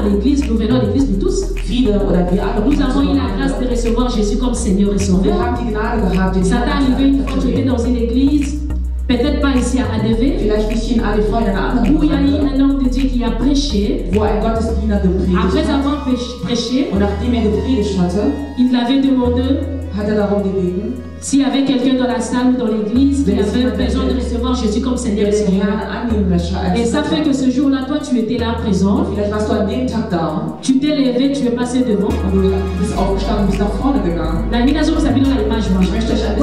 l'église, nous venons à l'église, nous tous. Viele oder wir alle. Nous avons eu la grâce de recevoir Jésus comme Seigneur et Sauveur. Wir haben die Gnade gehabt, den Ça t'est arrivé une fois, tu étais dans une église, peut-être pas ici à ADV, vielleicht nicht hier in ADV, in einer anderen où il y a eu Gemeinde, un homme de Dieu qui a prêché. wo ein Gottesdiener gepredigt Après hat. avoir prêché, Und nachdem gepredigt hatte, il avait demandé hat darum gebeten, s'il y avait quelqu'un dans la salle ou dans l'église qui avait besoin de recevoir Jésus comme Seigneur der et den Sauveur. Herrn annehmen möchte als Et ça fait que ce jour-là, toi, tu étais là présent. Und vielleicht warst du an dem Tag da Tu t'es levé, tu es passé devant. und du bist aufgestanden und bist nach vorne gegangen. La mise vous savez dans la image. Ich möchte euch ein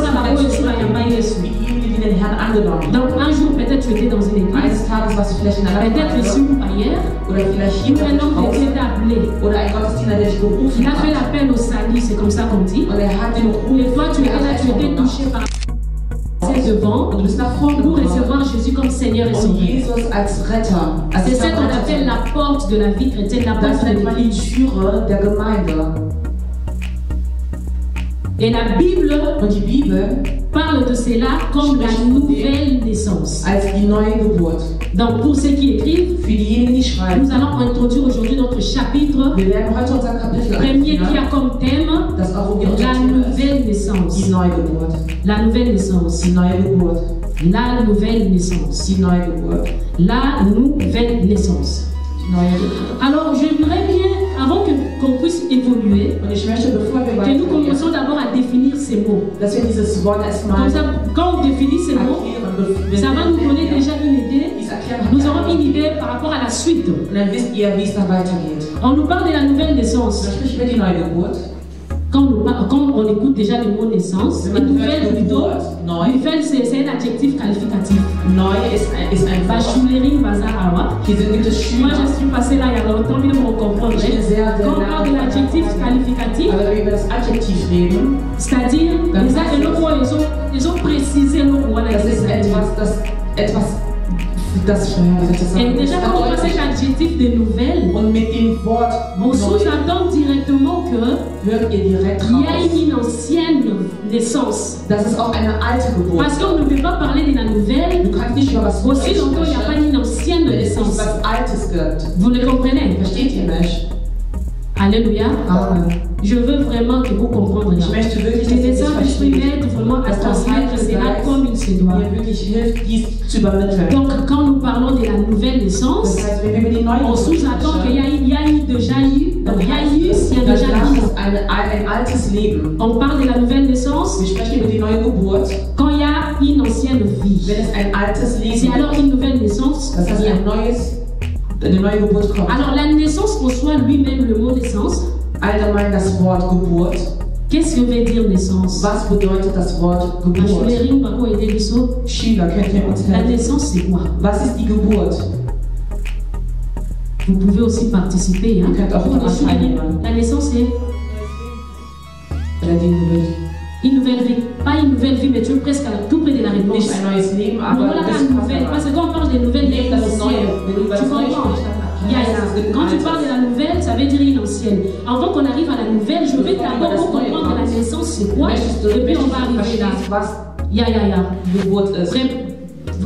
bisschen wie diejenigen, die den Herrn angenommen haben. Donc un jour, peut-être tu étais dans une église. Eines Tages warst du vielleicht in einer Peut-être Gemeinde ici ou ailleurs. oder vielleicht hier Un homme de Dieu t'a appelé. oder ein Gottesdiener, der dich gerufen Il a fait hat. l'appel au salut, c'est comme ça qu'on dit. Und hat den Ruf Et toi, tu étais là, tu étais touché par devant und du bist nach vorne pour gekommen. recevoir Jésus comme Seigneur et Und Sauveur. Jesus als Retter. Als C'est ça qu'on appelle la porte de la vie chrétienne, la Das porte nennt de man die l'église. Türe der Gemeinde. Et la Bible Und die Bibel parle de cela comme la nouvelle naissance. als die neue Geburt. Donc pour ceux qui écrivent, Für diejenigen, die schreiben. nous allons introduire aujourd'hui notre chapitre Wir werden heute unser Kapitel premier qui anfangen, a comme thème das auch la nouvelle die naissance. Neugeburt. La nouvelle naissance. Die neue Geburt. La nouvelle naissance. Die neue Geburt. La nouvelle naissance. Die neue Geburt. Alors j'aimerais bien, avant qu'on puisse évoluer, Und ich möchte, bevor wir que nous weitergehen, commençons d'abord à définir ces mots. dass wir dieses Wort erstmal Comme ça, quand on définit ces mots, erklären. ça va nous donner déjà une idée. Nous aurons une idée par rapport à la suite. Und dann wisst ihr, wie es da weitergeht. On nous parle de la nouvelle naissance. Da spricht über die Neugeburt. Quand on écoute déjà le mot naissance, une nouvelle plutôt, nouvelle c'est un adjectif qualificatif. Neu ist ein Wort. Bachoulerie, bazar, awa. Hier gibt es Moi Schüler. je suis passée là il y a longtemps, mais on comprendrait. Quand on parle de l'adjectif qualificatif, Aber wenn wir über das Adjektiv reden, c'est-à-dire les actes ils ont précisé le roi. das ist das Et déjà quand on voit cet adjectif de nouvelle, und mit dem Wort on neu sous-entend directement que hört ihr direkt il y a raus. une ancienne naissance. Das ist auch eine alte Geburt. Parce qu'on ne peut pas parler de la nouvelle Du kannst nicht über was aussi longtemps il n'y a pas une ancienne wenn es nicht naissance. was Altes gibt. Vous le comprenez? Versteht ihr mich? Alléluia. Amen. Je veux vraiment que vous compreniez. Ich möchte wirklich, Que dass ihr les das Saint-Esprit versteht. m'aide vraiment à Dass das transmettre Heilige cela Geist comme il se doit. mir wirklich hilft, dies zu übermitteln. Donc, quand nous parlons de la nouvelle naissance, Das heißt, wenn wir über die neue on sous-entend qu'il y a eu déjà eu, donc il y a eu, s'il y a déjà eu. ein altes Leben. On parle de la nouvelle naissance Wir sprechen über die neue Geburt. quand il y a une ancienne vie. Wenn es ein altes C'est Leben alors une nouvelle naissance. das heißt, eine neue Geburt kommt. Alors, la naissance reçoit lui-même le mot naissance. Allgemein das Wort Geburt. Qu'est-ce que veut dire naissance? Was bedeutet das Wort Geburt? Schüler, könnt ihr uns La helfen? naissance, c'est quoi? Was ist die Geburt? Vous pouvez aussi participer. Hein? Ihr könnt auch daran teilnehmen. La naissance, c'est Oder die Geburt. une nouvelle vie. Pas une nouvelle vie, mais tu es presque tout près de la réponse. Nicht ein neues Leben, On aber voit là das la nouvelle. Parce que quand on parle des nouvelles, il y a une Das ist ancienne. neu. Wenn du über Tu das Neue comprends? sprichst, dann Il y a heißt es, es gibt quand tu Altes. parles de la nouvelle, ça veut dire une ancienne. Avant qu'on arrive à la nouvelle, je vais d'abord vous comprendre la naissance, c'est quoi, et puis on va arriver là. was Ya. Geburt ist.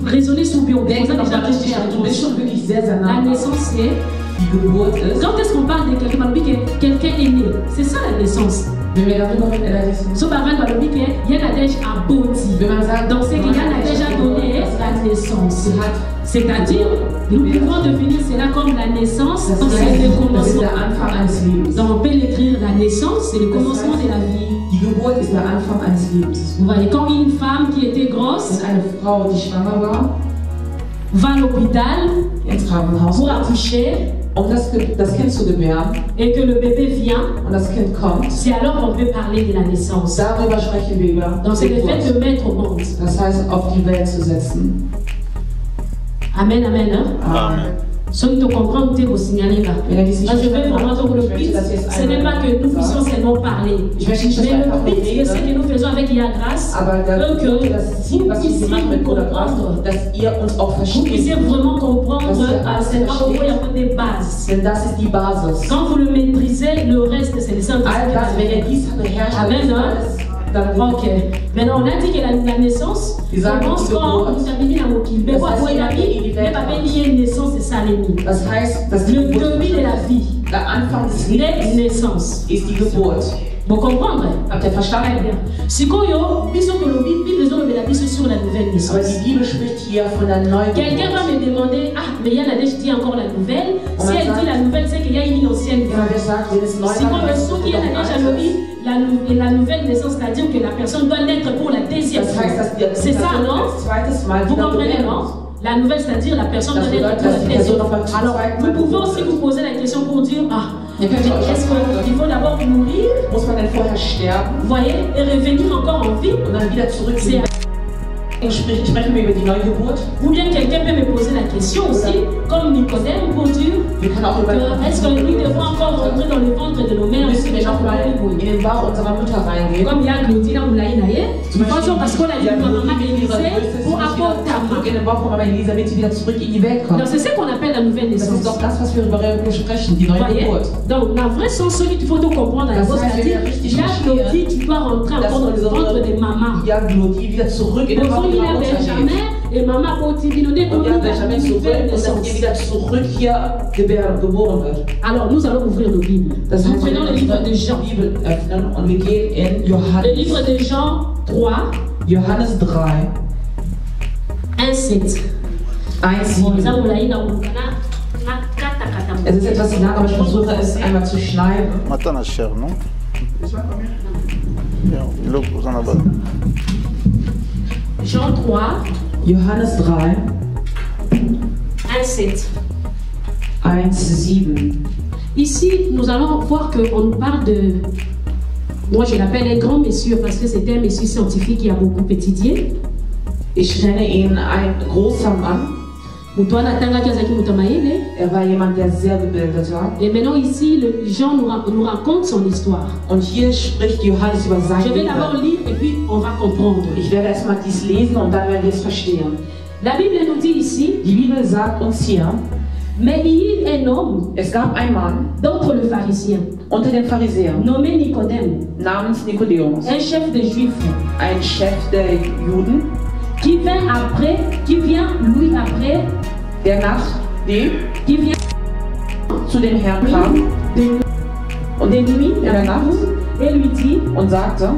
Raisonnez sur bien. Vous Denk avez noch déjà mal richtig prêché nach. Du bist à schon wirklich sehr, sehr La nah. naissance, c'est Die Geburt ist. quand est-ce qu'on parle de quelqu'un, quelqu'un est né. C'est ça la naissance. Wenn wir darüber reden, So par exemple, il y en a déjà abouti. wenn man sagt, Donc c'est qu'il y en a déjà donné la naissance. sie hat, C'est-à-dire, nous pouvons définir cela comme la naissance, das c'est ist le der commencement. Anfang eines Lebens. Donc on peut l'écrire la naissance, c'est le commencement de la vie. Die Geburt ist der Anfang eines Lebens. Vous voyez, quand une femme qui était grosse Wenn eine Frau, die schwanger war, va à l'hôpital ins Krankenhaus, pour accoucher das Kind zu gebären et que le bébé vient, und das Kind kommt, c'est alors qu'on peut parler de la naissance. darüber sprechen wir über Donc c'est le fait Geburt. de mettre au monde. Das heißt, auf die Welt zu setzen. Amen, amen. Hein? Amen. Ceux qui te comprennent, tu es signaler là. Wenn er dies nicht Parce que je veux vraiment verstanden que le hat, ich but, möchte, dass ihr es ce n'est pas que nous puissions seulement parler. Ich möchte nicht, dass Mais wir le einfach nur but, c'est ce que reden, nous faisons avec IA Grâce, aber das Ziel, was wir puissiez machen mit Bruder comprendre. Graf, dass ihr uns auch Vous puissiez versteht. vraiment comprendre à cet endroit, il y a des bases. Denn das ist die Basis. Quand vous le maîtrisez, le reste, c'est le All das, wenn ihr Saint-Esprit. dies beherrscht, Amen, ist hein? alles dann Ok. Maintenant, on a dit que la naissance, Ils ont commence dit quand que nous avons mis la moquille. Mais quoi, il a mis, il n'y a pas mis naissance, c'est ça l'ennemi. Das heißt, dass die Le Geburt début de la vie. Der Anfang des Lebens naissance. ist die Geburt. Vous comprenez? Habt ihr verstanden? Si koyo, biso que le Bible nous met sur la nouvelle naissance. Aber die Bibel spricht hier von der neuen Quelqu'un va me demander, ah, mais Yann a déjà dit encore la nouvelle. Si elle dit la nouvelle, c'est qu'il y a une ancienne. Si on a déjà dit la nouvelle naissance, c'est-à-dire que la personne doit naître pour la deuxième fois. C'est ça, non? Vous comprenez, non? La nouvelle, c'est-dire la personne doit naître pour la deuxième fois. Alors, nous pouvons aussi vous poser la question pour dire, ah, est-ce qu'il faut d'abord mourir? Vous voyez, et revenir encore en vie? Ou bien quelqu'un peut me poser la question aussi, comme Nicodème, pour dire est-ce que nous devons encore rentrer dans le ventre de nos mères? Comme il y a Claudine ou Laïnaïe, parce qu'on a dit que maman Élisée pour apporter donc c'est ce qu'on appelle la nouvelle naissance. Donc, dans le vrai sens, ce qu'il faut tout comprendre à la base, c'est-à-dire, Claudine, tu dois rentrer encore dans le ventre de maman. Il a Benjamin et maman alors nous allons ouvrir nos Bibles. Nous prenons le livre de Jean. Le livre de Jean 3. Johannes 3. 1,7. 1,7. Es ist etwas lang, aber ich versuche es einmal zu schneiden. Jean 3. Johannes 3. 1,7. 1,7. Ici, nous allons voir qu'on nous parle de... Moi, je l'appelle un grand monsieur parce que c'était un monsieur scientifique qui a beaucoup étudié. Ich nenne ihn ein großer Mann. Er war jemand, der sehr gebildet war. Et maintenant ici, Jean nous raconte son histoire. Und hier spricht Johannes über sein Je vais d'abord lire et puis on va comprendre. Ich werde erstmal dies lesen und dann werden wir es verstehen. La Bible nous dit ici, die Bibel sagt uns hier, mais il y a un homme, es gab einen Mann, d'entre les pharisiens, unter den Pharisäern, nommé Nicodème, namens Nikodemus, un chef des Juifs, ein Chef der Juden, qui vient lui après, der nach dem, qui vient zu dem Herrn kam, und de nuit, in der Nacht, et lui dit, und sagte,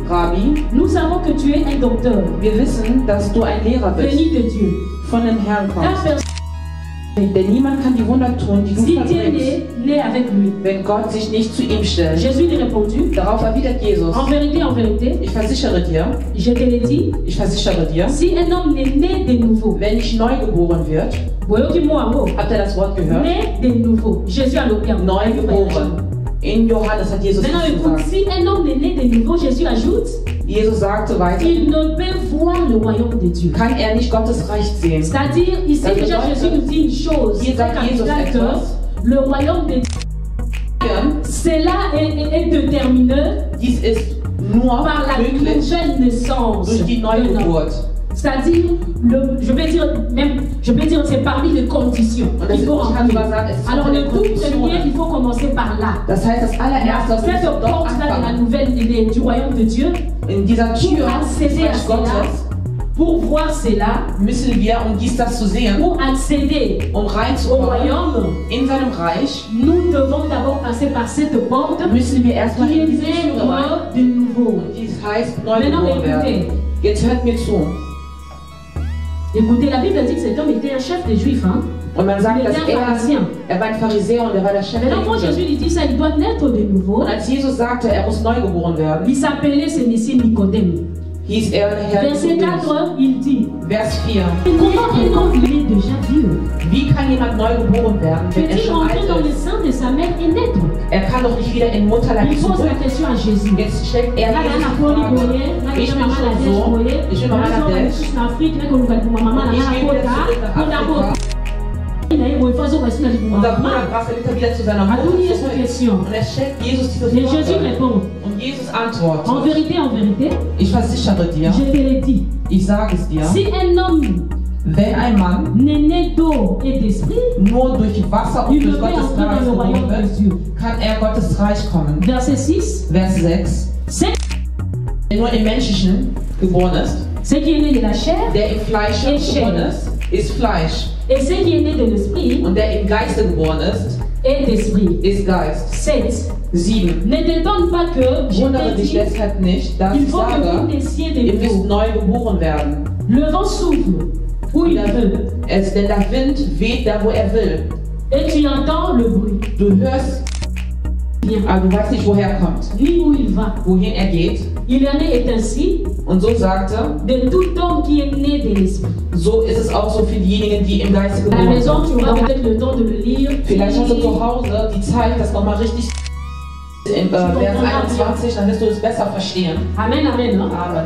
Rabbi, nous savons que tu es un docteur, wir wissen, dass du ein Lehrer bist, venu de Dieu, von dem Herrn kommst. Denn niemand kann die Wunder tun, die du verbringst, wenn Gott sich nicht zu ihm stellt. Jésus lui répondit, darauf erwidert Jesus, en vérité, ich versichere dir, je te le dis, si un homme n'est né de nouveau, wenn nicht neu geboren wird, habt ihr das Wort gehört? Né de nouveau. Jésus a neu geboren. In Johannes hat Jesus gesagt. Si un homme est né de nouveau, Jésus ajoute, Jesus sagte weiter, il ne peut voir le royaume de Dieu. Kann er nicht Gottes Reich sehen. C'est-à-dire, ici déjà Jésus nous dit une chose, hier sagt Jesus etwas, le royaume de Dieu, cela est déterminé dies ist nur par la nouvelle naissance. Durch die Neugeburt. C'est-à-dire, je vais dire, c'est parmi les conditions qu'il faut remplir. Alors, le tout premier, il faut commencer par là. Das heißt, das allererste, cette porte-là de la nouvelle du royaume de Dieu, in dieser Tür pour accéder à cela, pour voir cela, müssen wir, das zu sehen, pour accéder au royaume, in seinem Reich, nous devons d'abord passer par cette porte, müssen wir erstmal qui est de nouveau. Dies heißt, neu geboren werden. Jetzt hört mir zu. Écoutez, la Bible dit que cet homme était un chef des Juifs. Hein? Und man sagt, dass er war ein Pharisäer und er war der Chef der Juden. Quand Jésus lui dit ça, il doit naître de nouveau. Und als Jesus sagte, er muss neu geboren werden, il s'appelait ce monsieur Nicodème. Hieß er Herr Verset 4, il dit, Vers 4. Comment un homme il est déjà vieux? Wie kann jemand neu geboren werden, wenn er schon alt dans le sein de sa mère et naître? Er kann doch nicht wieder in Mutterleib zurück. Il pose la question à Jésus. Jetzt stellt er die Frage. Ich bin schon so, ich bin Mama Ladesh. Und ich gehe zurück nach Afrika. Unser Bruder Graf wird wieder zu seiner Mutter zurück. Und er stellt Jesus diese Frage. Und Jesus antwortet. En vérité, ich versichere dir, je te le dis, ich sage es dir, si un homme wenn ein Mann né d'eau et d'esprit, nur durch Wasser und durch Gottes Geist geboren wird, kann er Gottes Reich kommen. Verset 6. Vers 6. Der nur im Menschlichen geboren ist, ce qui est né de la chair, der im Fleisch geboren ist Fleisch. Et ce qui est né de l'esprit, und der im Geiste geboren ist est d'esprit. Ist Geist. 7. 7. Ne t'étonne pas que je Wundere t'ai dich dit, deshalb nicht, dass il ich faut que vous sage, naissiez ihr de müsst nouveau. neu geboren werden. Le vent souffle où il veut. Denn der Wind weht da, wo er will. Et tu entends le bruit. Du hörst, aber du weißt nicht, woher er kommt, Ni où il va. wohin er geht. Il en est ainsi Und so sagte, de tout homme qui est né de l'esprit. so ist es auch so für diejenigen, die im Geiste À la geboren maison, tu sind. auras peut-être le temps de le lire. Vielleicht hast du zu Hause die Zeit, das nochmal richtig in Vers 21, dann wirst du es besser verstehen. Amen, amen. Non? Amen.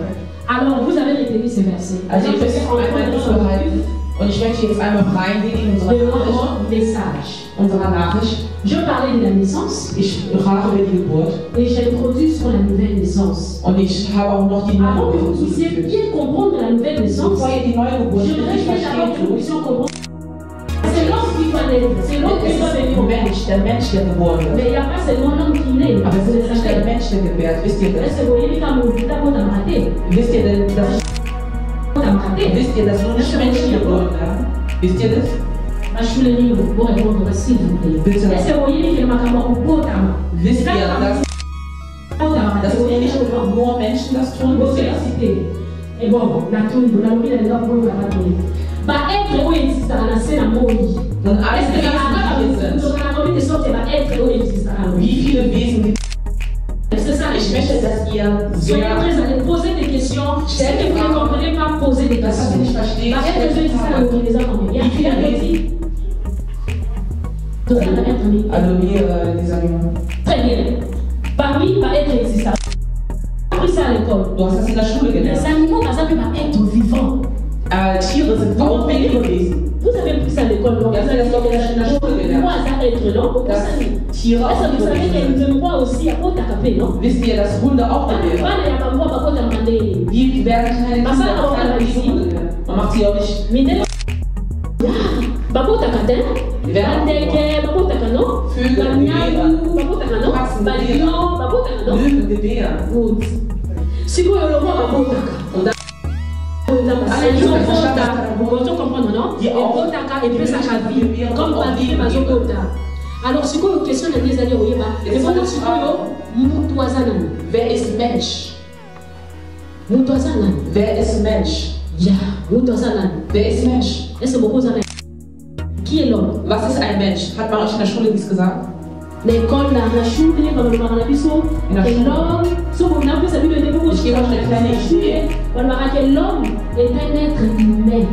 Alors, vous avez retenu ces versets. Also ich will es einmal zubehalten und ich möchte jetzt einmal reinlegen in de mon message. unserer Nachricht. Je parlais de la naissance Ich sprach über die Geburt et j'ai introduit sur la nouvelle naissance. und ich habe auch noch die neue Avant que Geburt vous puissiez zugefügt. bien comprendre la nouvelle naissance, Bevor ihr die neue Geburt je voudrais richtig bien d'abord que verstehen nous tut, puissions comprendre. C'est l'homme qui doit naître, c'est l'homme es qui doit ist venir au monde. der Mensch, der geboren wird. Mais il n'y a pas seulement l'homme qui naît, Aber es c'est ist nicht der ça. Mensch, der gebärt. Wisst ihr das? Est-ce que vous voyez quand vous dites à votre maté? Wisst ihr denn, dass Wisst nur nicht Menschen geboren werden? Wisst ihr das? Ma choulerie, vous répondre s'il vous plaît. Bitte. Est-ce que vous voyez que le macabre au potama? Wisst ihr, dass nicht nur Menschen das tun? Wisst ihr das? Et bon, la tour, la nourriture, elle est là pour nous la tour. Bah, être où existe à la scène à Moïse. Und alles, Est-ce que die la hier sind, donc la nourriture de sorte va être où existe à la wie viele Wesen gibt C'est ça, es? Ich möchte, dass ihr soyez sehr, prêts à poser des questions. Si vous ne comprenez pas, posez des das, was ihr nicht questions. versteht, Bah, être où existe à la nourriture, les enfants. Il y a wie viele Wesen? donc ça va être mis. Also mir, dieser Junge. Très bien. Parmi va être existant. Appris ça à l'école. Du hast das in der Schule Les gelernt. animaux, par exemple, vont être vivants. Tiere sind auch Lebewesen. Vous avez pris ça à l'école, non? Ja, Vous avez das ist in der Schule gelernt. Moi, ça être, non? Vous Dass savez. Tiere Est-ce auch que vous savez Lebewesen qu'elles sind. me voient aussi à côté à capé, non? Wisst ihr, dass Hunde auch gebären? Bana ya bambo bakota mandele. Wie werden kleine Was hat auch Kinder einer wie Hunde gelernt? Man macht sie auch nicht. Mindele. Bakota katen. Die werden auch Bandeke bakota kano. Vögel Banyamu bakota kano. Katzen Balino bakota kano. Löwen gebären. Good. Siku yo lomo bakota. Und dann Ils ont compta. Vous pouvez comprendre, non? Die Et auch. compta et puis ça vie. Comme Auch papier Leben bazo geben. compta. Alors, si vous question des années au Yéba, et vous avez su Mutuazanan. wer ist Mensch? Mutuazanan. Wer ist Mensch? Ya, Mutuazanan. Wer ist Mensch? Est-ce que beaucoup savent? Qui est l'homme? Was ist ein Mensch? Hat man euch in der Schule dies gesagt? L'école, la chute, comme le marabiso, et l'homme, ce qu'on a plus à lui de beaucoup de choses. On va que l'homme est un être humain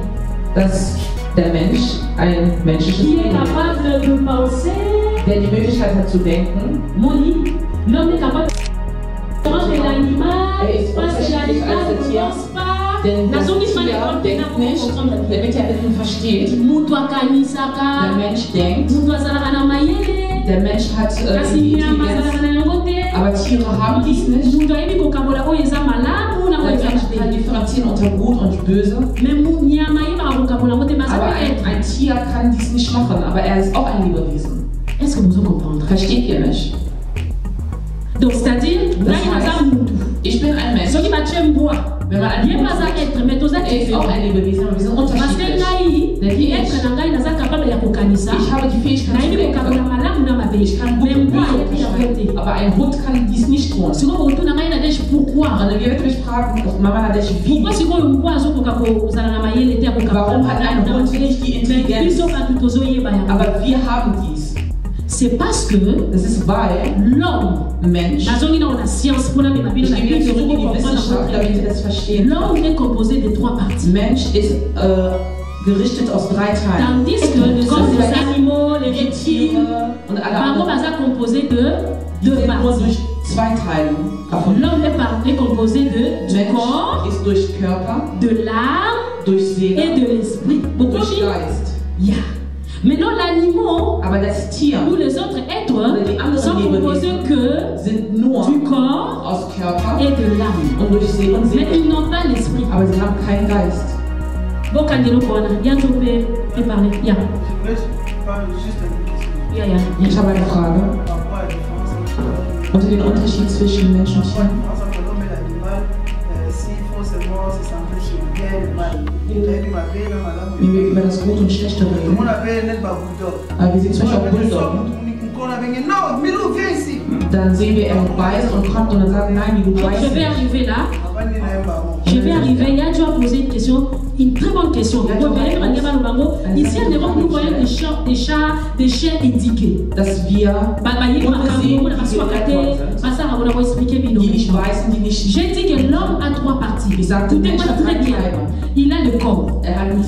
Dass der Mensch ein menschliches qui est Wesen ist, capable de penser. der die Möglichkeit hat zu denken. Moni, l'homme est capable de manger l'animal, parce que l'animal ne pense pas. Denn das Nazo qui Tier denkt nicht, damit er Wissen versteht. Mutu Der akanisaka, Mensch denkt, mutu azalaka na mayele, der Mensch hat kasi die nyama Intelligenz, azalaka na yango te. aber Tiere haben dies nicht. Mutu ayebi kokabola oyo eza malamu na Der oyo eza Mensch kann mabe. differenzieren unter gut und böse. Mais nyama yebaka kokabola yango te, mais aza Aber peut-être. ein Tier kann dies nicht machen, aber er ist auch ein Lebewesen. Est-ce que vous comprenez? Versteht ihr mich? Donc, c'est-à-dire, Das nani heißt, aza mutu. ich bin ein Mensch. soki batie mbwa Wenn man ein ye Mensch baza être mais toza er ist auch ein Lebewesen, aber wir sind parce que unterschiedlich. ngai Denn ich être na ngai naza capable ya kokanisa Ich habe die Fähigkeit zu nayebi kokabola denken. malamu na mabe Ich kann gut mais und mbwa böse ayebi yango te unterscheiden. Aber ein Hund kann dies nicht tun. sikoyo kotuna ngai nadeshe pourquoi Und ihr werdet mich fragen, Mama Nadesh, wie? pourquoi sikoyo mbwa azokoka kozala na mayele te ya Warum hat ein Hund nicht die Intelligenz? biso bato tozoyeba yango Aber wir haben dies. c'est parce que Das ist weil l'homme Mensch. nazongi nango na science mpona mema bino Ich na gehe biso zurück in die Wissenschaft, damit ihr comprendre das verstehen. l'homme est composé de 3 parties Mensch ist gerichtet aus 3 Teilen. tandis que comme les animaux les Die reptiles Tiere und alle Bango anderen baza composé de die deux sind nur parties. durch 2 Teile davon. L'homme est composé du Mensch corps, ist durch Körper, de l'âme durch et Seele de l'esprit. und Beaucoup durch Geist. Yeah. Maintenant, l'animal Aber das Tier ou les autres êtres die anderen sont composés que sind nur du corps aus Körper et de l'âme. und durch Seele und Mais Seele. ils n'ont pas l'esprit. Aber sie haben keinen Geist. Bon, Kandilo Kona, Yanto peut parler. Ya, Je parle juste une question. ya. Ich habe eine Frage. Par rapport à la différence entre Unter den Unterschied zwischen Mensch und Tier. l'homme et l'animal, s'il faut seulement se centrer sur le bien et le mal. Wie wir über das Gute und Schlechte Tout le monde reden. avait un bulldog. Aber wir sehen zum Beispiel auch Bulldog. Bulldoggen. Dann sehen wir, er beißt und kommt und dann sagt, nein, du beißt. Je vais arriver là. Je vais arriver. Il y a déjà posé une question, une très bonne question. Ici en Europe, nous voyons des chiens éduqués. Dass wir die nicht beißen, die nicht. J'ai dit que l'homme a trois parties. Écoutez-moi très bien. Il a le corps.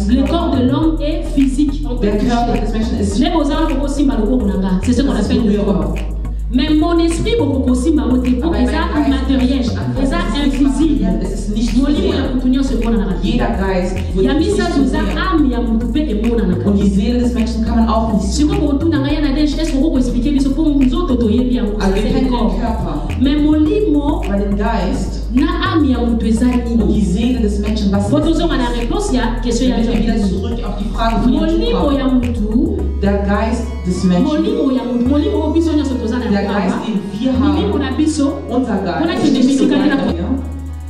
Le corps de l'homme est physique. Der Körper des Menschen ist. C'est ce qu'on appelle le corps. Mais mon esprit beaucoup aussi m'a motivé pour ça immatériel, ça invisible. Mon livre a continué ce qu'on a. Jeder Geist. Il y a mis ça sous sa âme, il y a motivé et mon âme. Und die Seele des Menschen kann man auch nicht. Si vous retournez dans rien à des choses pour vous expliquer, mais c'est pour nous autres toyer bien. Mais mon livre, den Geist. Na âme ya motivé ça und die Seele des Menschen was. Votre on a la réponse ya question ya wieder zurück auf die Frage von mon livre ya motu. Der Geist des Menschen. Mon livre ya motu. Mon livre biso nya sotoza na. Der Geist den wir haben. Unser Geist.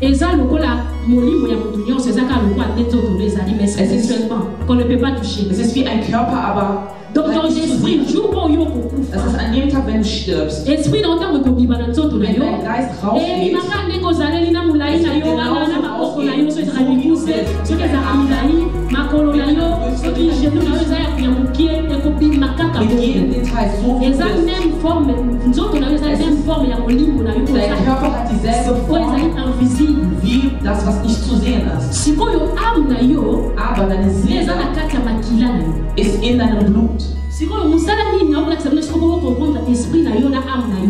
Eza lokola molimo ya mutu nyonso eza ka lokwa te nzoto ezali mais sexuellement qu'on ne peut pas toucher. Es ist wie ein Körper, aber donc dans l'esprit jour pour yo kokufa. Das ist an dem Tag, wenn du stirbst. Esprit dans temps ko biba na nzoto na yo. Dein Geist rausgeht. Et maka ndeko zaleli na mulai na yo na makoko na yo so eza bikuse so eza amilai makolo na yo so ki jetu na yo eza ya mukie e ko bi makaka. Mit jedem Detail so. Eza même forme nzoto na yo eza même forme ya molimo na yo. Dein Körper hat dieselbe Form wie das, was nicht zu sehen ist. Aber deine Seele ist in deinem Blut.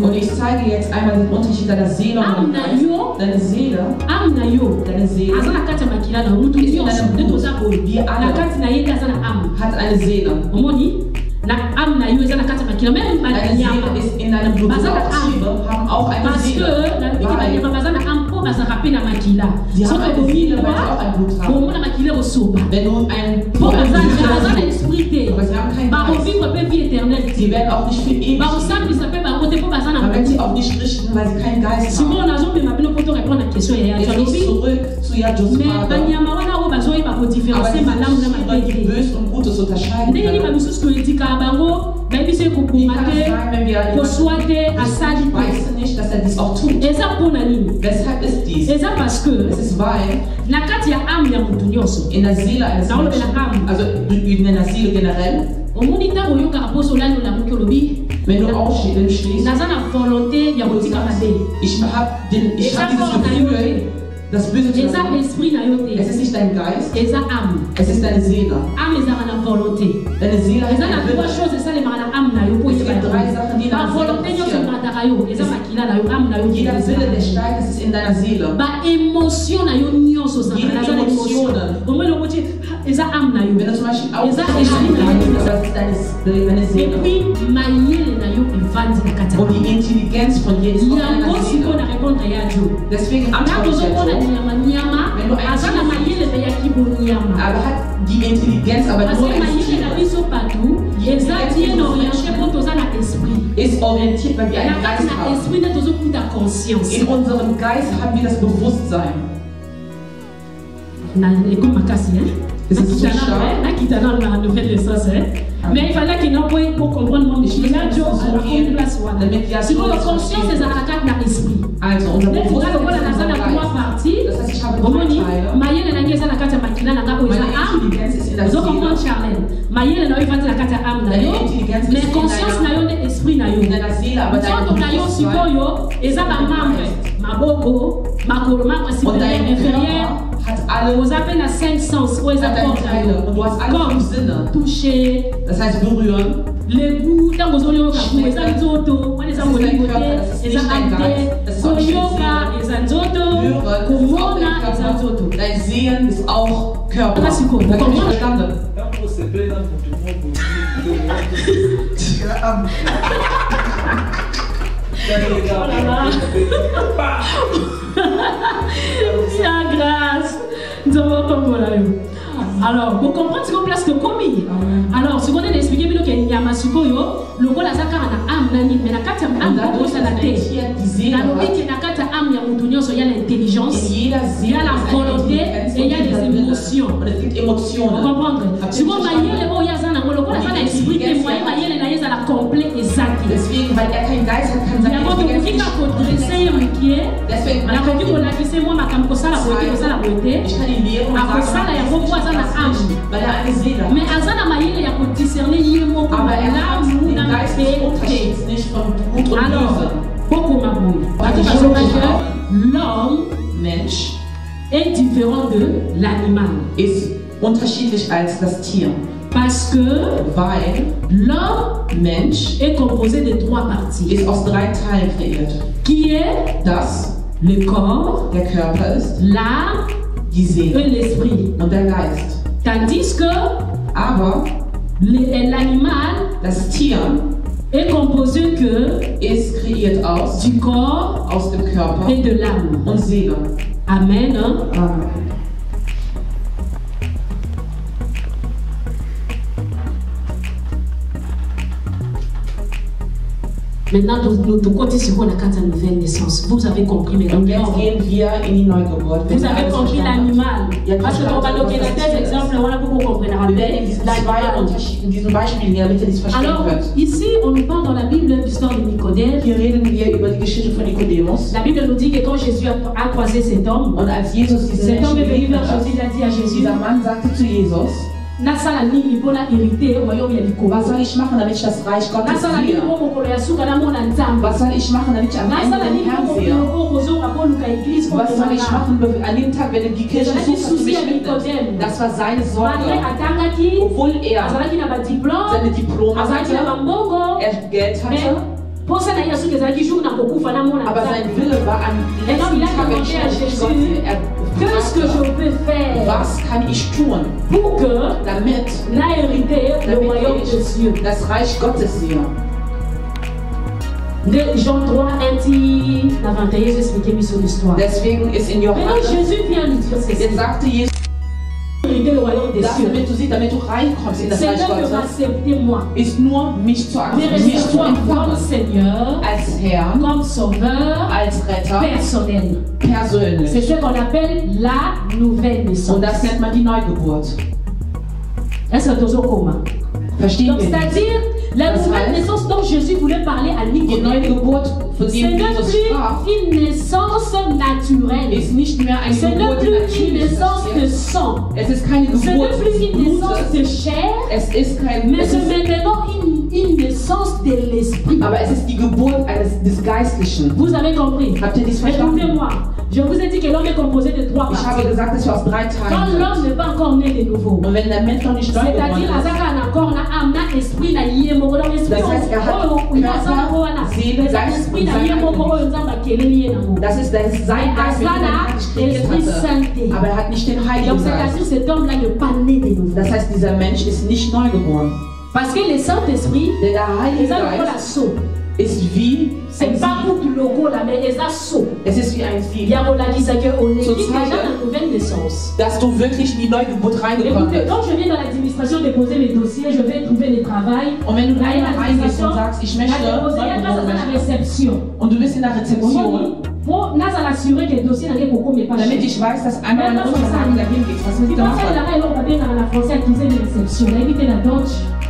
Und ich zeige jetzt einmal den Unterschied deiner Seele und deine Seele. Deine Seele ist in deinem Blut. Wir alle hat eine Seele. Deine Seele ist in deinem Blut. Tiere haben auch eine Seele. Sie haben eine Seele, weil sie auch ein Blut haben. Wenn du ein aber sie haben keinen Geist. Sie werden auch nicht für ewig. Aber wenn sie auch nicht richten, weil sie keinen Geist haben. Ich muss zurück zu Jadjos Vater. Aber die Böses und Gutes unterscheiden können. Wie kann es sein, wenn wir weißt du nicht, dass er dies auch tut? Weshalb ist dies? Es ist weil in der Seele eines Menschen, also in der Seele generell, wenn du aufstehst, ich habe dieses Gefühl, das Böse zu tun. Es ist nicht dein Geist, es ist deine Seele. Deine Seele hat eine Wille. Es gibt drei Sachen, die in deiner Seele passieren. Jeder Wille, der steigt, das ist in deiner Seele. Jede Emotionen. Wenn du zum Beispiel aufstehst, das ist deine Seele. Und die Intelligenz von jedem ist auch deiner Seele. Deswegen antworte ich jetzt. Wenn du aber hat die Intelligenz, aber nur ist orientiert, weil wir einen Geist haben. In unserem Geist haben wir das Bewusstsein. Es ist so stark. Mais il fallait qu'il n'envoie pour comprendre mon mission. Il y a Dieu à la place. Si vous avez conscience des attaques dans l'esprit. Also, unser Bewusstsein ist in unserem Geist. Das heißt, ich habe drei Teile. Meine Intelligenz ist in der Seele. Deine Intelligenz ist in deiner Seele, aber dein Bewusstsein und dein Körper hat alle Teile und du hast alle 5 Sinne. Das heißt berühren. Le goût, dans vos olios, das ist dein Körper, das ist nicht dein Geist, das ist auch nicht deine Seele. Dein Sehen ist auch Körper. Das ist verstanden. Sa grâce. Nous avons compris. Alors, vous comprenez ce qu'on place que commis. Alors, ce qu'on a expliqué, c'est qu'il y a un sukoyo, le rôle à Zakara na âme, mais la carte âme, c'est la tête. La logique, la carte âme, il y a l'intelligence, il y a la volonté et il y a les émotions. Vous comprenez? Ce qu'on va y aller, il y a un esprit qui est moyen, il y a la complet exact. Geist hat keine Intelligenz nicht. Deswegen ich kann ihn lehren und sagen, weil er eine Seele hat. Aber er hat den Geist des Unterschieds nicht von Gut und Böse. L'homme Mensch est différent de l'animal. Ist unterschiedlich als das Tier. Parce que weil l'homme Mensch est composé de 3 parties. Ist aus 3 Teilen kreiert. Qui est das le corps, der Körper ist, l'âme, die Seele et l'esprit. Und der Geist. Tandis que aber l'animal, das Tier est composé que ist kreiert aus du corps, aus dem Körper et de l'âme und Seele. Amen. Amen. Maintenant, nous continuons la carte de nouvelle naissance. Vous avez compris maintenant. Vous avez compris l'animal. Parce que on va donner des exemples, voilà pour vous compreniez. Alors, ici, on nous parle dans la Bible l'histoire de Nicodème. La Bible nous dit que quand Jésus a croisé cet homme, cet homme est venu vers Jésus, il a dit à Jésus, Nasala nini mpona hérité royaume ya likolo. Was soll ich machen, damit ich das Reich Gottes sehe? Was soll ich machen, damit ich am Ende den Herrn sehe? Was soll ich machen an dem Tag, wenn die Kirche sucht, dass du mich findest? Das war seine Sorge. Obwohl er seine Diplome hatte, er Geld hatte, aber sein Wille war am letzten Tag entscheidend. Qu'est-ce que je peux faire? Was kann ich tun? Pour que damit la hérité le royaume de Dieu. Das Reich Gottes sehe. De Jean 3, 1, la 21, j'ai expliqué sur l'histoire. Deswegen ist in Johannes. Mais Jésus vient nous dire ceci. Jetzt sagte Jesus. Damit du reinkommst in das Reich Gottes, ist nur mich zu empfangen als Herr, als Retter, persönlich. C'est ce qu'on appelle la nouvelle naissance. Und das nennt man die Neugeburt. Est-ce que vous comprenez? Verstehen wir? C'est-à-dire la nouvelle naissance dont Jésus voulait parler à Nicodème. Ce n'est plus une naissance naturelle. Ist nicht mehr eine Ce n'est plus une naissance de sang. Es ist keine Ce n'est Geburt plus une naissance de chair. Es ist kein, mais c'est maintenant une naissance de l'esprit. Aber es ist die Geburt des Geistlichen. Vous avez compris? Habt ihr dies verstanden? Écoutez-moi. Je vous ai dit que l'homme est composé de 3 parties. Ich habe gesagt, dass wir aus 3 Teilen sind. Quand l'homme n'est pas encore né de nouveau. Und wenn der Mensch noch nicht neu geboren ist. C'est-à-dire, encore na âme, na esprit, na yemo, na esprit. Das heißt, er hat Körper, Seele, Geist und sein Das ist sein Geist, mit dem er kreiert hatte. Aber er hat nicht den Heiligen Geist. Das heißt, dieser Mensch ist nicht neu geboren. Parce que le Saint-Esprit, der Heilige Geist ist wie c'est pas pour le logo là, mais es ist wie ein Sieg. Dass du wirklich in die Neugeburt reingekommen bist. Quand je viens dans l'administration déposer mes dossiers, je vais trouver le travail. Und wenn du reingehst und sagst, ich möchte und du bist in der Rezeption, damit ich weiß, dass einmal meine Unterlagen dahin geht, was muss ich da machen?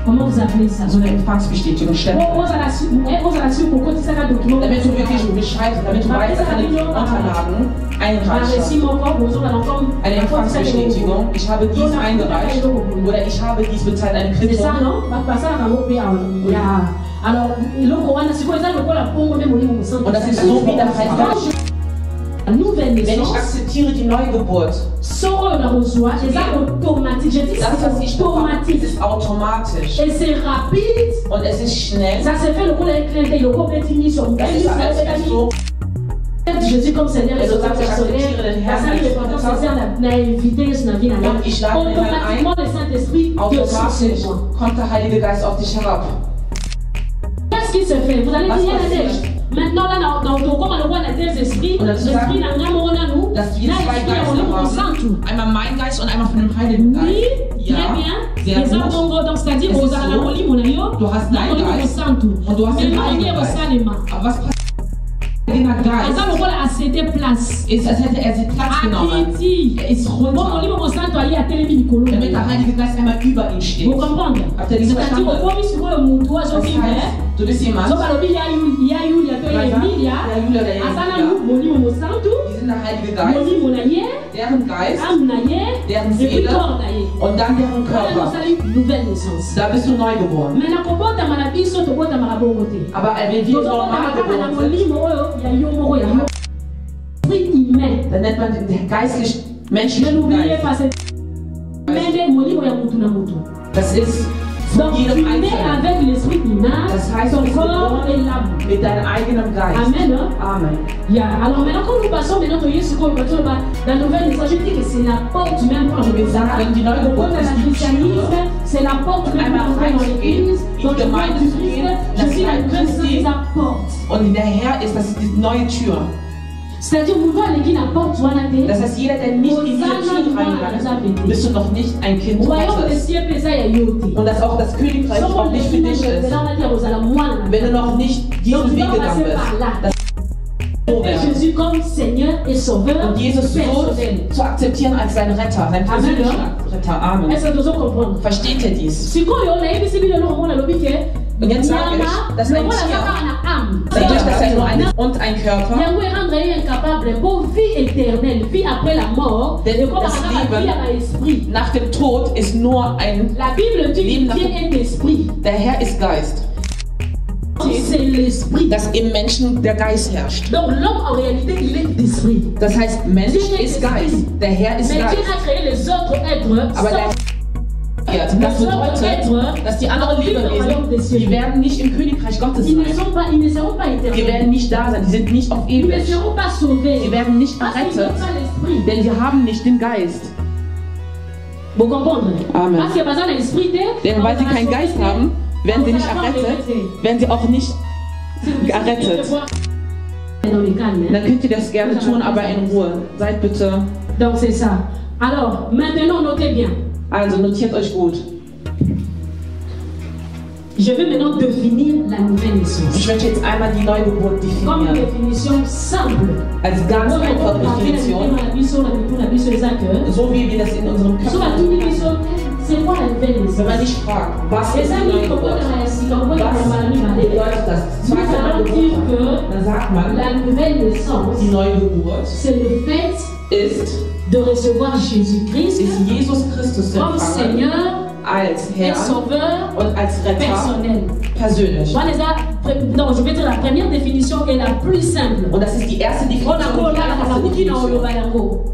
Comment vous appelez ça? So eine Empfangsbestätigung stellen. Damit du wirklich Bescheid, damit du weißt, dass deine Unterlagen einreichst. Eine Empfangsbestätigung. Ich habe dies eingereicht oder ich habe dies bezahlt, eine Quittung. Ja. Alors, und das ist so wie der Heilige. Nouvelle naissance, wenn ich akzeptiere die Neugeburt, das, was ich automatique, ist automatisch. Et c'est rapide. Und es ist schnell. Ça se fait le coup d'un clin d'œil, le coup d'un fini sur Jésus comme Seigneur et Sauveur personnel, automatiquement le Saint-Esprit automatisch kommt der Heilige Geist auf dich herab. Qu'est-ce qui se fait? Vous allez dire maintenant là dans ton corps on voit les deux esprits, l'esprit n'a rien nous. Dass wir zwei Geister haben. Einmal mein Geist und einmal von dem Heiligen Geist. Oui, très bien. Donc c'est-à-dire du hast dein Geist und du hast den Heiligen Geist. Aber was passiert? Ist, als hätte er sich Platz genommen. Er ist runter. Damit der Heilige Geist einmal über ihn steht. Habt ihr dies verstanden? Das heißt, du bist jemand, Emilia, Asana Molimo Mosantu, Molimo Naye, deren Geist, Amnaye, deren Seele und dann deren Körper. Nouvelle naissance. Da bist du neu geboren. Aber wenn wir normal geboren sind, dann nennt man den geistlich menschlichen Geist. Das ist von jedem Einzelnen. Das heißt, du bist geboren mit deinem eigenen Geist. Amen. Amen. Yeah. Alors maintenant, quand nous passons maintenant la nouvelle naissance, je dis que c'est la porte même pour entrer dans le christianisme, c'est la porte même pour entrer dans l'église. Donc je vois du Christ, je suis la nouvelle naissance, c'est la porte. Und der Herr ist, das ist die neue Tür. C'est-à-dire, das heißt, jeder, der nicht in diese Tür reingeht, bist du noch nicht ein Kind Gottes. Und dass auch das Königreich noch nicht für dich ist. Wenn du noch nicht diesen Weg gegangen bist. Jésus comme Seigneur et Sauveur. Und Jesus so zu akzeptieren als sein Retter, sein persönlicher Retter. Amen. Versteht ihr dies? Und jetzt sage ich, dass ein Tier, dadurch, dass er nur und ein Körper, denn das Leben nach dem Tod ist nur ein Leben nach dem. Der Herr ist Geist. Dass im Menschen der Geist herrscht. Das heißt, Mensch ist Geist, der Herr ist Geist. Aber der das bedeutet, dass die anderen Lebewesen, die werden nicht im Königreich Gottes sein. Die werden nicht da sein, die sind nicht auf ewig. Sie werden nicht errettet, denn sie haben nicht den Geist. Amen. Denn weil sie keinen Geist haben, werden sie nicht errettet, werden sie auch nicht errettet. Dann könnt ihr das gerne tun, aber in Ruhe. Seid bitte. Donc c'est ça. Alors, maintenant notez bien. Also notiert euch gut. Je vais maintenant définir la nouvelle naissance. Ich möchte jetzt einmal die Neugeburt Comme definieren. définition simple. Als ganz einfache Definition. So wie wir das in unserem Körper tun. Wenn man nicht fragt, was ist die Neugeburt? Was bedeutet das? Dann sagt man, die Neugeburt ist de recevoir Jésus-Christ Jesus Christus comme Seigneur als et Herr Sauveur und als Retter personnel. Persönlich. Non, je vais dire la première définition est la plus simple. Und das ist die erste Definition.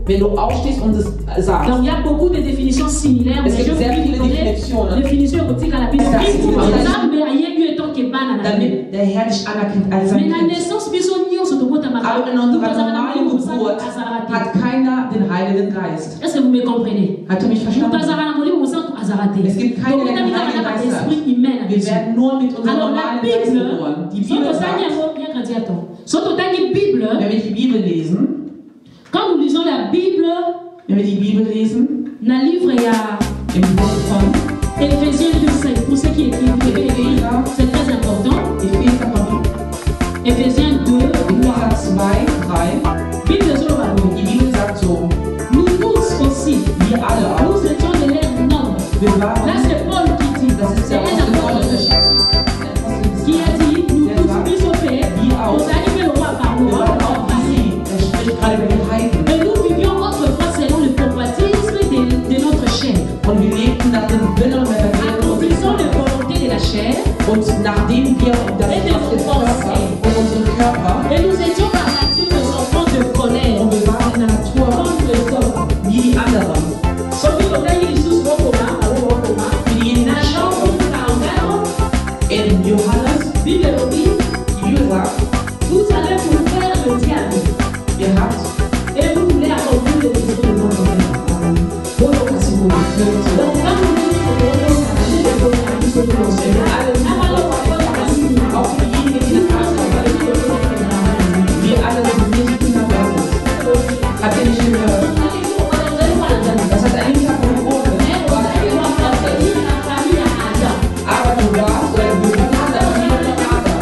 Wenn du aufstehst und es sagst. Donc il y a beaucoup de définitions similaires. Es gibt sehr viele Definitionen. Définition érotique à la Bible. Damit der Herr dich anerkennt als sein Kind. Aber in unserer normalen Geburt hat keiner den Heiligen Geist. Est-ce que vous me comprenez? Hat du mich verstanden? Es gibt keine Heiligen Geist. Wir werden nur mit unserem normalen Geist geboren. Die Bibel sagt, wenn wir die Bibel lesen, quand nous lisons la Bible, wenn wir die Bibel lesen, dans le livre il y a im Buch von Éphésiens 2:5, pour ceux qui écrivent, c'est très important. Éphésiens 2, 2:3. Die Bibel sagt so, nous tous aussi, wir alle auch. nous étions de l'air nombre. Là c'est Paul qui dit, c'est un apôtre qui a dit, nous tous bisophés, nous arrivons le roi par nous, et nous vivions autrefois selon le convoitisme de notre chair. Und wir lebten nach dem Willen und accomplissons les volontés de la chair, und nachdem wir das Körper et nous étions par nature des enfants de colère, und wir waren in der Natur comme les hommes. wie die anderen. In Johannes, die Bibel sagt, vous allez vous faire le diable. ihr habt Et vous voulez accomplir les désirs de votre père. Bonne occasion. Donc, quand vous dites que vous allez auch für diejenigen, die das haben, wir alle sind nicht Kinder Gottes. Habt ihr nicht gehört? Das hat eigentlich davon geboren. Aber du warst oder du bist anders wie der Vater.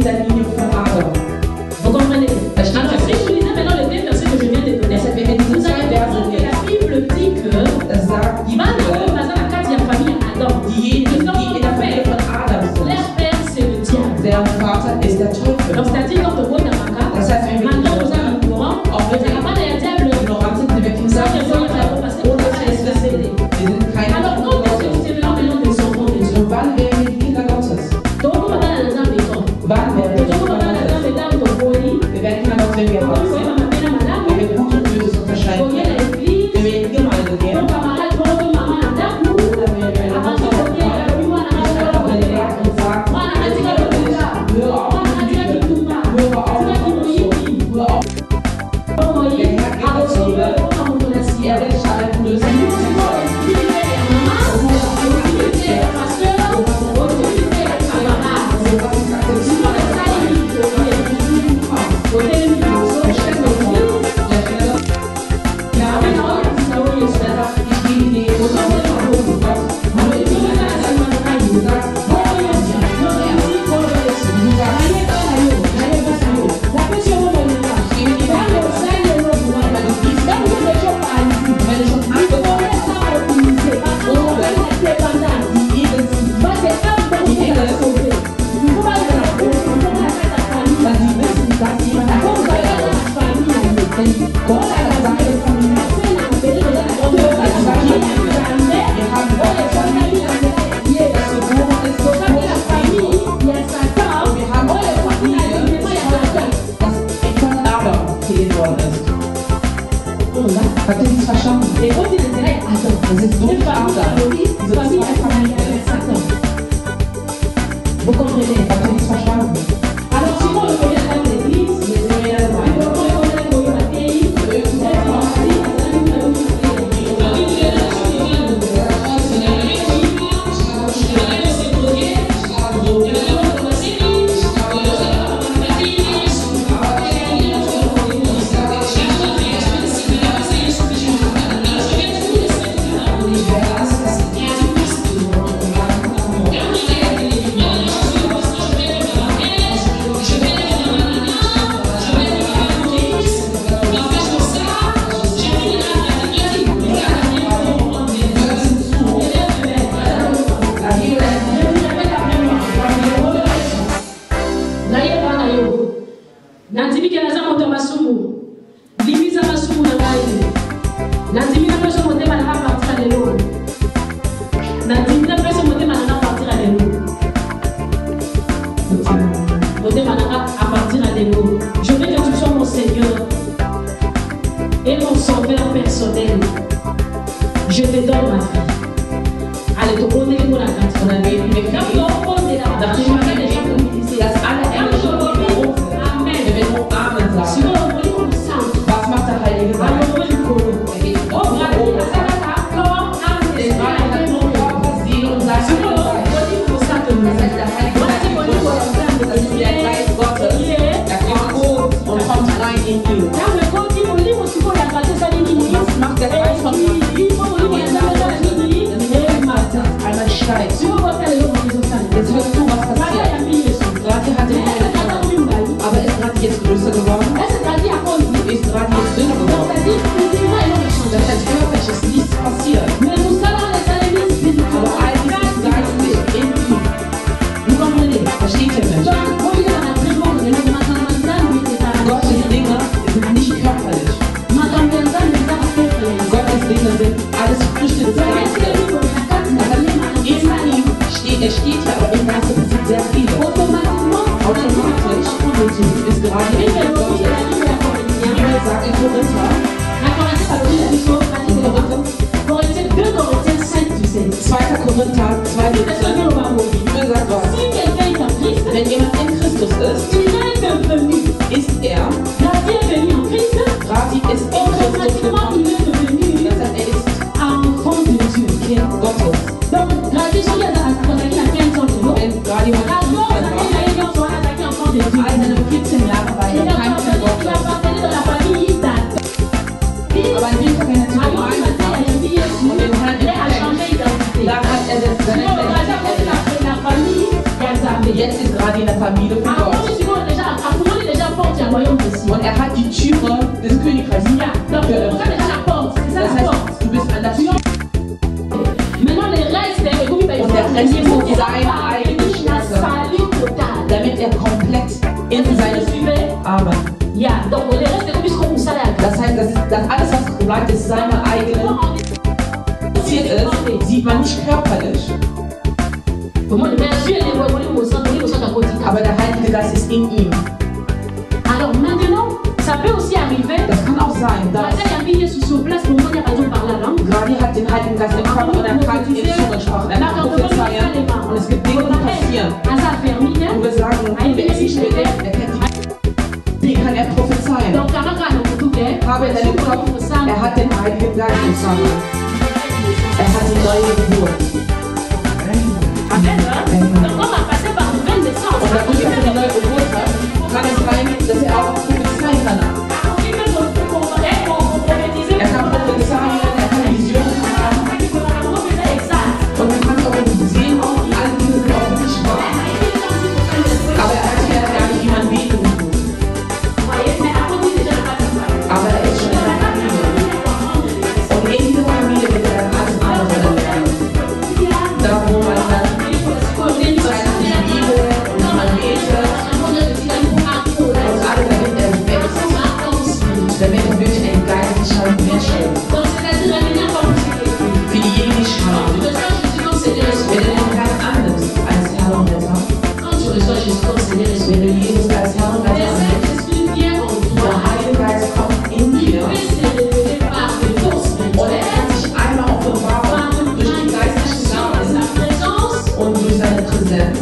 der Linie von Adam. Vous comprenez? Alors, si vous lisez maintenant les deux versets que je viens de donner, vous allez comprendre que la Bible dit que leur père, c'est le diable. Der Vater ist der Teufel. Donc, c'est-à-dire quand on voit dans Das heißt, wenn wir maintenant vous avez un courant, auch wenn wir ignorant sind, sind wir viel sagen, ohne dass wir es wissen. Wir sind keine alors, quand est-ce que vous devenez maintenant des enfants de Dieu? Und wann werden wir die Kinder Gottes? Donc, vous m'avez dans un béton. Wann werden wir die Kinder Gottes? Wir werden Kinder Gottes, wenn wir erwachsen sind. Wenn wir Gut und Böses unterscheiden. Wenn wir in die Gemeinde gehen. Oder wenn wir Vous comprenez? Alors, si on le connaît dans l'église, Je veux que tu sois mon Seigneur et mon sauveur personnel. Je te donne ma vie. Allez, te prenez pour la carte. On a mis une équipe. Amen. Sinon, on va comme ça. Was macht der Heilige Geist? Jetzt hörst du, was passiert. Rati hatte aber ist Rati jetzt größer geworden? Ist Rati jetzt dünner geworden? Das heißt, körperlich ist nichts passiert. Aber eigentlich ist geistlich in ihm. Versteht ihr mich? Gottes Dinge sind nicht körperlich. Gottes Dinge sind alles Früchte des Geistes. Er steht ja, aber im Geiste passiert sehr viel. Automatisch ist gerade in der Gottes. Die Bibel sagt in Korinther, 2. Korinther 2, die Bibel sagt was? Wenn jemand in Christus ist er, Rati ist in Christus gekommen. Das heißt, er ist Kind Gottes. Radio hat all seine 14 Jahre war er kein Kind Gottes. Aber an dem Tag hat er natürlich und den Herrn da hat er seine Jetzt ist Radi in der Familie von Gott. Und er hat die Türe des Königreichs geöffnet. Das heißt, du bist an der Tür. Und der Rest ist seine eigene Stärke, damit er komplett in seine Arbeit. Das heißt, das alles, was bleibt, ist seine eigene. Passiert ist, sieht man nicht körperlich. Aber der Heilige Geist ist in ihm. Alors maintenant, ça peut aussi arriver. Das kann auch sein, dass Gradi hat den Heiligen Geist empfangen und er kann in Zungensprachen, er kann prophezeien und es gibt Dinge, die passieren. Und wir sagen, wer ist nicht mit er kennt die kann er prophezeien. Habe in deinem Kopf, er hat den Heiligen Geist empfangen. Er hat die neue Geburt. Und dadurch, dass er die neue Geburt hat, kann es sein, dass er auch prophezeien kann. Er kann prophezeien, er kann Visionen haben. Und man kann auch sehen, alle Dinge sind auch nicht wahr. Aber er erklärt gar nicht, wie man beten muss. Aber er ist schon in der Familie. Und in dieser Familie wird er dann alles andere lernen. Da wo man dann zeigt die Bibel und man betet. Und alles damit er wächst. Damit er wirklich ein geistlicher Mensch wird. Für diejenigen, die schauen. Wir sind ganz anders als Herr und Retter. Wenn du Jesus als Herr und Retter annimmst, der Heilige Geist kommt in dir und er kann sich einmal offenbaren durch die geistlichen Gaben und durch seine Präsenz.